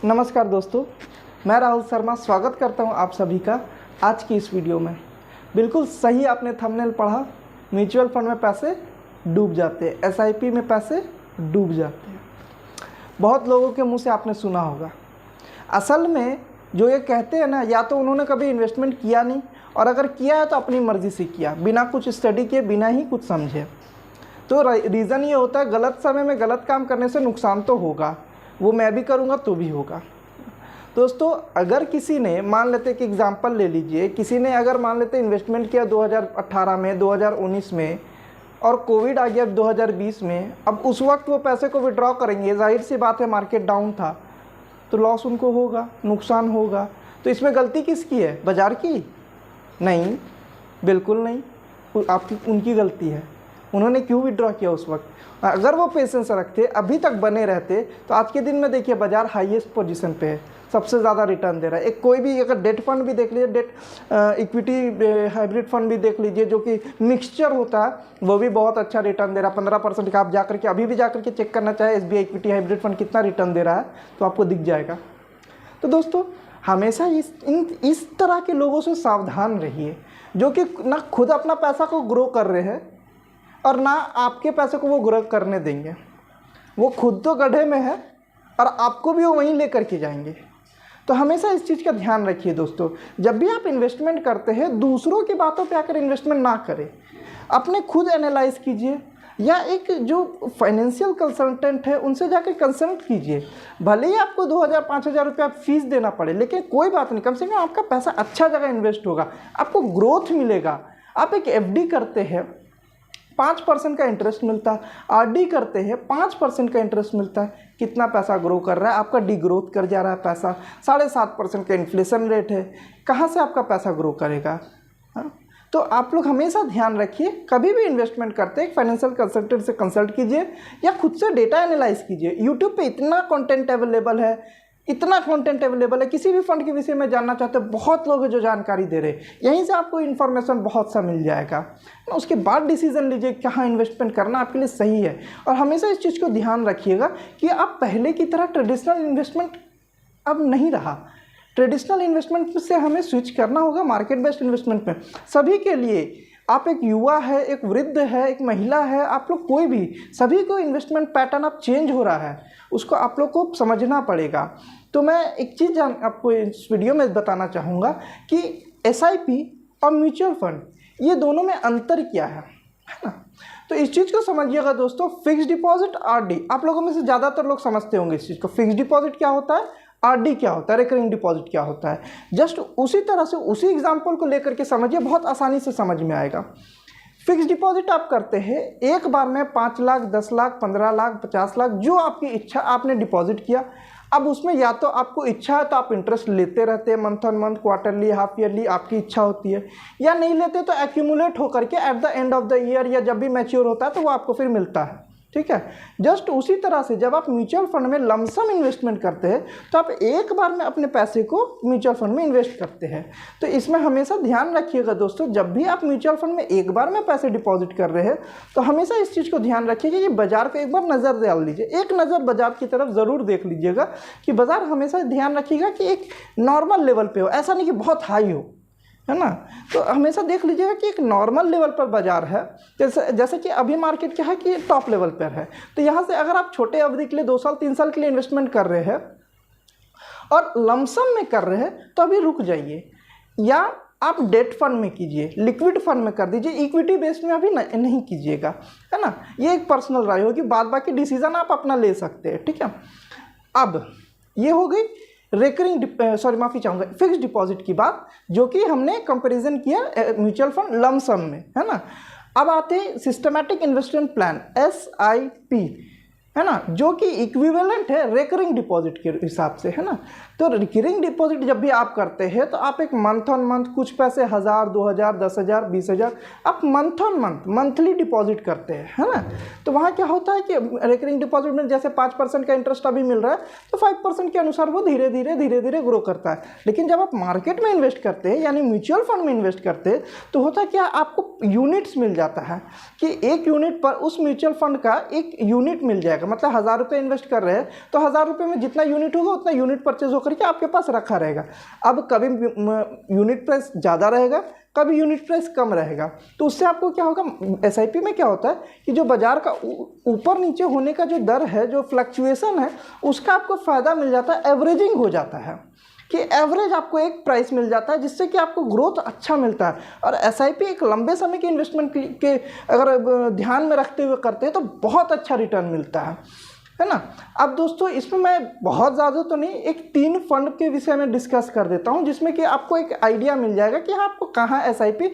नमस्कार दोस्तों, मैं राहुल शर्मा स्वागत करता हूं आप सभी का आज की इस वीडियो में। बिल्कुल सही आपने थंबनेल पढ़ा। म्यूचुअल फंड में पैसे डूब जाते हैं, एसआईपी में पैसे डूब जाते हैं। बहुत लोगों के मुंह से आपने सुना होगा। असल में जो ये कहते हैं ना, या तो उन्होंने कभी इन्वेस्टमेंट किया नहीं, और अगर किया है तो अपनी मर्ज़ी से किया, बिना कुछ स्टडी किए, बिना ही कुछ समझे। तो रीज़न ये होता है गलत समय में गलत काम करने से नुकसान तो होगा, वो मैं भी करूँगा तो भी होगा। दोस्तों, अगर किसी ने मान लेते कि एग्जांपल ले लीजिए, किसी ने अगर मान लेते इन्वेस्टमेंट किया 2018 में, 2019 में, और कोविड आ गया 2020 में, अब उस वक्त वो पैसे को विड्रॉ करेंगे, जाहिर सी बात है मार्केट डाउन था, तो लॉस उनको होगा, नुकसान होगा। तो इसमें गलती किसकी है? बाज़ार की? नहीं, बिल्कुल नहीं, आपकी उनकी गलती है। उन्होंने क्यों विड्रॉ किया उस वक्त? अगर वो पेशेंस रखते, अभी तक बने रहते, तो आज के दिन में देखिए बाजार हाईएस्ट पोजीशन पे है, सबसे ज़्यादा रिटर्न दे रहा है। एक कोई भी अगर डेट फंड भी देख लीजिए, डेट इक्विटी हाइब्रिड फंड भी देख लीजिए, जो कि मिक्सचर होता है, वो भी बहुत अच्छा रिटर्न दे रहा है, 15% का। आप जाकर के अभी भी जाकर के चेक करना चाहे एसबीआई इक्विटी हाइब्रिड फंड कितना रिटर्न दे रहा है, तो आपको दिख जाएगा। तो दोस्तों, हमेशा इस तरह के लोगों से सावधान रहिए, जो कि ना खुद अपना पैसा को ग्रो कर रहे हैं और ना आपके पैसे को वो ग्रो करने देंगे। वो खुद तो गड्ढे में है और आपको भी वो वहीं लेकर के जाएंगे। तो हमेशा इस चीज़ का ध्यान रखिए दोस्तों, जब भी आप इन्वेस्टमेंट करते हैं, दूसरों की बातों पे आकर इन्वेस्टमेंट ना करें, अपने खुद एनालाइज कीजिए, या एक जो फाइनेंशियल कंसल्टेंट है उनसे जाकर कंसल्ट कीजिए। भले ही आपको 2000-5000 रुपया फीस देना पड़े, लेकिन कोई बात नहीं, कम से कम आपका पैसा अच्छा जगह इन्वेस्ट होगा, आपको ग्रोथ मिलेगा। आप एक एफडी करते हैं, 5% का इंटरेस्ट मिलता है, आरडी करते हैं 5% का इंटरेस्ट मिलता है, कितना पैसा ग्रो कर रहा है? आपका डिग्रोथ कर जा रहा है पैसा। 7.5% का इन्फ्लेशन रेट है, कहाँ से आपका पैसा ग्रो करेगा? हाँ, तो आप लोग हमेशा ध्यान रखिए, कभी भी इन्वेस्टमेंट करते हैं फाइनेंशियल कंसल्टेंट से कंसल्ट कीजिए, या खुद से डेटा एनालाइज कीजिए। यूट्यूब पे इतना कंटेंट अवेलेबल है, इतना कंटेंट अवेलेबल है। किसी भी फंड के विषय में जानना चाहते हो, बहुत लोग हैं जो जानकारी दे रहे हैं, यहीं से आपको इन्फॉर्मेशन बहुत सा मिल जाएगा। उसके बाद डिसीजन लीजिए कहाँ इन्वेस्टमेंट करना आपके लिए सही है। और हमेशा इस चीज़ को ध्यान रखिएगा कि आप पहले की तरह ट्रेडिशनल इन्वेस्टमेंट अब नहीं रहा। ट्रेडिशनल इन्वेस्टमेंट से हमें स्विच करना होगा मार्केट बेस्ड इन्वेस्टमेंट में। सभी के लिए, आप एक युवा है, एक वृद्ध है, एक महिला है, आप लोग कोई भी, सभी को इन्वेस्टमेंट पैटर्न अब चेंज हो रहा है, उसको आप लोग को समझना पड़ेगा। तो मैं एक चीज़ आपको इस वीडियो में बताना चाहूँगा कि एसआईपी और म्यूचुअल फंड, ये दोनों में अंतर क्या है ना? तो इस चीज़ को समझिएगा दोस्तों। फिक्स डिपॉजिट, आरडी, आप लोगों में से ज़्यादातर लोग समझते होंगे इस चीज़ को। फिक्स डिपॉजिट क्या होता है, आरडी क्या होता है, रिकरिंग डिपॉजिट क्या होता है। जस्ट उसी तरह से उसी एग्जाम्पल को लेकर के समझिए, बहुत आसानी से समझ में आएगा। फिक्स डिपॉजिट आप करते हैं, एक बार में 5 लाख, 10 लाख, 15 लाख, 50 लाख, जो आपकी इच्छा, आपने डिपॉजिट किया। अब उसमें या तो आपको इच्छा है तो आप इंटरेस्ट लेते रहते हैं, month on month, quarterly, half yearly, आपकी इच्छा होती है, या नहीं लेते तो एक्यूमुलेट होकर के at the end of the year या जब भी मैच्योर होता है तो वो आपको फिर मिलता है। ठीक है। जस्ट उसी तरह से जब आप म्यूचुअल फंड में लमसम इन्वेस्टमेंट करते हैं तो आप एक बार में अपने पैसे को म्यूचुअल फंड में इन्वेस्ट करते हैं। तो इसमें हमेशा ध्यान रखिएगा दोस्तों, जब भी आप म्यूचुअल फंड में एक बार में पैसे डिपॉजिट कर रहे हैं तो हमेशा इस चीज़ को ध्यान रखिएगा कि बाजार को एक बार नज़र डाल लीजिए, एक नज़र बाजार की तरफ ज़रूर देख लीजिएगा कि बाजार, हमेशा ध्यान रखिएगा कि एक नॉर्मल लेवल पर हो, ऐसा नहीं कि बहुत हाई हो, है ना। तो हमेशा देख लीजिएगा कि एक नॉर्मल लेवल पर बाजार है। जैसे कि अभी मार्केट क्या है कि टॉप लेवल पर है, तो यहाँ से अगर आप छोटे अवधि के लिए 2 साल 3 साल के लिए इन्वेस्टमेंट कर रहे हैं और लमसम में कर रहे हैं तो अभी रुक जाइए, या आप डेट फंड में कीजिए, लिक्विड फंड में कर दीजिए, इक्विटी बेस्ड में अभी नहीं कीजिएगा, है ना। ये एक पर्सनल राय होगी, बाद बाकी डिसीजन आप अपना ले सकते हैं। ठीक है। अब ये हो गई माफ़ी चाहूँगा, फिक्स डिपॉजिट की बात, जो कि हमने कंपैरिजन किया म्यूचुअल फंड लमसम में, है ना। अब आते हैं सिस्टमैटिक इन्वेस्टमेंट प्लान, SIP, है ना, जो कि इक्विवेलेंट है रिकरिंग डिपॉजिट के हिसाब से, है ना। तो रिकरिंग डिपॉजिट जब भी आप करते हैं तो आप एक मंथ ऑन मंथ कुछ पैसे 1000, 2000, 10,000, 20,000 आप month on month monthly deposit करते हैं, है ना। तो वहाँ क्या होता है कि रिकरिंग डिपॉजिट में जैसे 5% का इंटरेस्ट अभी मिल रहा है तो 5% के अनुसार वो धीरे धीरे ग्रो करता है। लेकिन जब आप मार्केट में इन्वेस्ट करते हैं, यानी म्यूचुअल फंड में इन्वेस्ट करते हैं, तो होता क्या, आपको यूनिट्स मिल जाता है कि एक यूनिट पर उस म्यूचुअल फंड का एक यूनिट मिल जाएगा। जाएगा। मतलब 1000 रुपये इन्वेस्ट कर रहे हैं तो 1000 रुपये में जितना यूनिट होगा उतना यूनिट परचेज होकर के आपके पास रखा रहेगा। अब कभी यूनिट प्राइस ज़्यादा रहेगा, कभी यूनिट प्राइस कम रहेगा, तो उससे आपको क्या होगा, एसआईपी में क्या होता है कि जो बाजार का ऊपर नीचे होने का जो दर है, जो फ्लक्चुएशन है, उसका आपको फ़ायदा मिल जाता है, एवरेजिंग हो जाता है कि एवरेज आपको एक प्राइस मिल जाता है जिससे कि आपको ग्रोथ अच्छा मिलता है। और एसआईपी एक लंबे समय के इन्वेस्टमेंट के अगर ध्यान में रखते हुए करते हैं तो बहुत अच्छा रिटर्न मिलता है ना। अब दोस्तों इसमें मैं बहुत ज़्यादा तो नहीं, एक 3 फंड के विषय में डिस्कस कर देता हूं जिसमें कि आपको एक आइडिया मिल जाएगा कि हाँ आपको कहाँ एसआईपी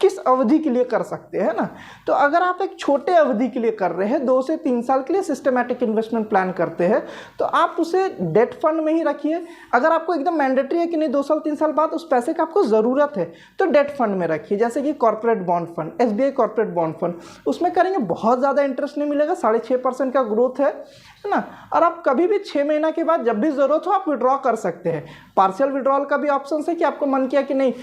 किस अवधि के लिए कर सकते हैं ना। तो अगर आप एक छोटे अवधि के लिए कर रहे हैं, 2 से 3 साल के लिए सिस्टमैटिक इन्वेस्टमेंट प्लान करते हैं, तो आप उसे डेट फंड में ही रखिए। अगर आपको एकदम मैंडेटरी है कि नहीं 2 साल 3 साल बाद उस पैसे का आपको ज़रूरत है तो डेट फंड में रखिए, जैसे कि corporate bond fund, SBI corporate bond fund, उसमें करेंगे बहुत ज़्यादा इंटरेस्ट नहीं मिलेगा, 6.5% का ग्रोथ है ना। और आप कभी भी 6 महीना के बाद जब भी ज़रूरत हो आप विड्रॉ कर सकते हैं। पार्शियल विड्रॉल का भी ऑप्शन है कि आपको मन किया कि नहीं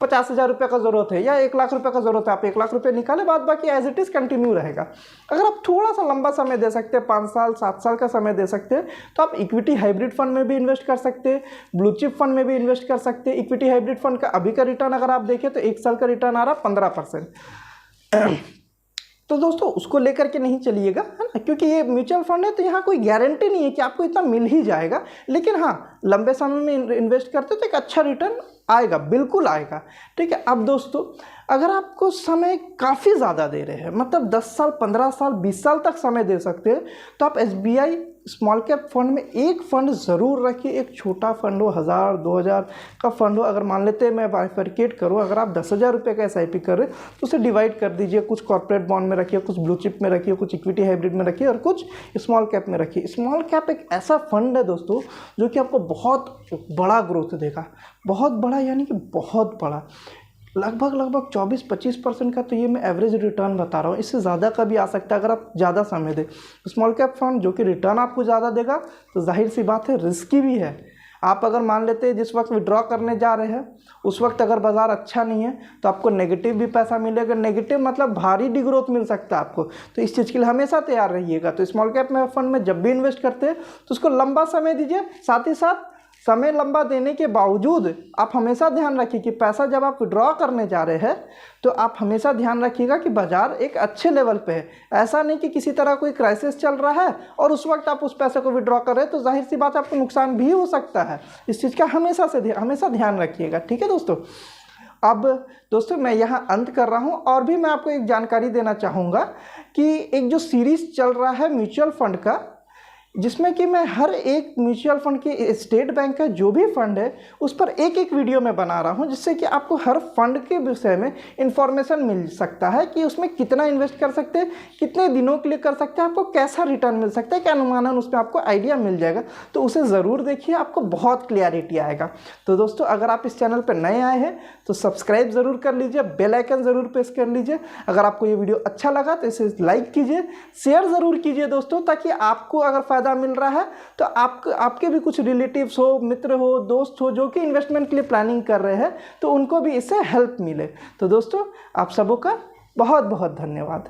50,000 रुपये का ज़रूरत है या 1 लाख रुपये का ज़रूरत है, आप 1 लाख रुपये निकाले, बाद बाकी एज इट इज़ कंटिन्यू रहेगा। अगर आप थोड़ा सा लंबा समय दे सकते हैं, 5 साल 7 साल का समय दे सकते हैं, तो आप इक्विटी हाइब्रिड फंड में भी इन्वेस्ट कर सकते हैं, ब्लू चिप फंड में भी इन्वेस्ट कर सकते हैं। इक्विटी हाइब्रिड फंड का अभी का रिटर्न अगर आप देखें तो 1 साल का रिटर्न आ रहा 15%। तो दोस्तों उसको लेकर के नहीं चलिएगा, है ना, क्योंकि ये म्यूचुअल फंड है तो यहाँ कोई गारंटी नहीं है कि आपको इतना मिल ही जाएगा, लेकिन हाँ लंबे समय में इन्वेस्ट करते तो एक अच्छा रिटर्न आएगा, बिल्कुल आएगा। ठीक है। अब दोस्तों अगर आपको समय काफ़ी ज़्यादा दे रहे हैं, मतलब 10 साल 15 साल 20 साल तक समय दे सकते हैं, तो आप एसबीआई स्मॉल कैप फंड में एक फ़ंड ज़रूर रखिए। एक छोटा फंड हो, 1000 2000 का फंड हो। अगर मान लेते हैं मैं बाइफरकेट करूँ, अगर आप 10,000 रुपये का एसआईपी कर रहे तो उसे डिवाइड कर दीजिए, कुछ कॉर्पोरेट बॉन्ड में रखिए, कुछ ब्लू चिप में रखिए, कुछ इक्विटी हाइब्रिड में रखिए और कुछ स्मॉल कैप में रखिए। स्मॉल कैप एक ऐसा फंड है दोस्तों जो कि आपको बहुत बड़ा ग्रोथ देगा, बहुत बड़ा यानी कि बहुत बड़ा, लगभग 24-25% का तो ये मैं एवरेज रिटर्न बता रहा हूँ। इससे ज़्यादा का भी आ सकता है अगर आप ज़्यादा समय दें। स्मॉल कैप फंड जो कि रिटर्न आपको ज़्यादा देगा, तो जाहिर सी बात है रिस्की भी है। आप अगर मान लेते हैं जिस वक्त विड्रॉ करने जा रहे हैं उस वक्त अगर बाज़ार अच्छा नहीं है तो आपको नेगेटिव भी पैसा मिलेगा। नेगेटिव मतलब भारी डिग्रोथ मिल सकता है आपको, तो इस चीज़ के लिए हमेशा तैयार रहिएगा। तो स्मॉल कैप में फंड में जब भी इन्वेस्ट करते हैं तो उसको लंबा समय दीजिए। साथ ही साथ समय लंबा देने के बावजूद आप हमेशा ध्यान रखिए कि पैसा जब आप विड्रॉ करने जा रहे हैं तो आप हमेशा ध्यान रखिएगा कि बाज़ार एक अच्छे लेवल पे है। ऐसा नहीं कि किसी तरह कोई क्राइसिस चल रहा है और उस वक्त आप उस पैसे को विड्रॉ कर रहे हैं, तो जाहिर सी बात है आपको नुकसान भी हो सकता है। इस चीज़ का हमेशा ध्यान रखिएगा। ठीक है दोस्तों। अब दोस्तों मैं यहाँ अंत कर रहा हूँ और भी मैं आपको एक जानकारी देना चाहूँगा कि एक जो सीरीज़ चल रहा है म्यूचुअल फंड का, जिसमें कि मैं हर एक म्यूचुअल फंड के, स्टेट बैंक का जो भी फंड है उस पर एक वीडियो में बना रहा हूं, जिससे कि आपको हर फंड के विषय में इंफॉर्मेशन मिल सकता है कि उसमें कितना इन्वेस्ट कर सकते हैं, कितने दिनों के लिए कर सकते हैं, आपको कैसा रिटर्न मिल सकता है, क्या अनुमानन उसमें आपको आइडिया मिल जाएगा। तो उसे ज़रूर देखिए, आपको बहुत क्लियरिटी आएगा। तो दोस्तों अगर आप इस चैनल पर नए आए हैं तो सब्सक्राइब ज़रूर कर लीजिए, बेल आइकन ज़रूर प्रेस कर लीजिए। अगर आपको ये वीडियो अच्छा लगा तो इसे लाइक कीजिए, शेयर ज़रूर कीजिए दोस्तों, ताकि आपको अगर फ़ायदा मिल रहा है तो आपके भी कुछ रिलेटिव्स हो, मित्र हो, दोस्त हो जो कि इन्वेस्टमेंट के लिए प्लानिंग कर रहे हैं, तो उनको भी इससे हेल्प मिले। तो दोस्तों आप सबों का बहुत बहुत धन्यवाद।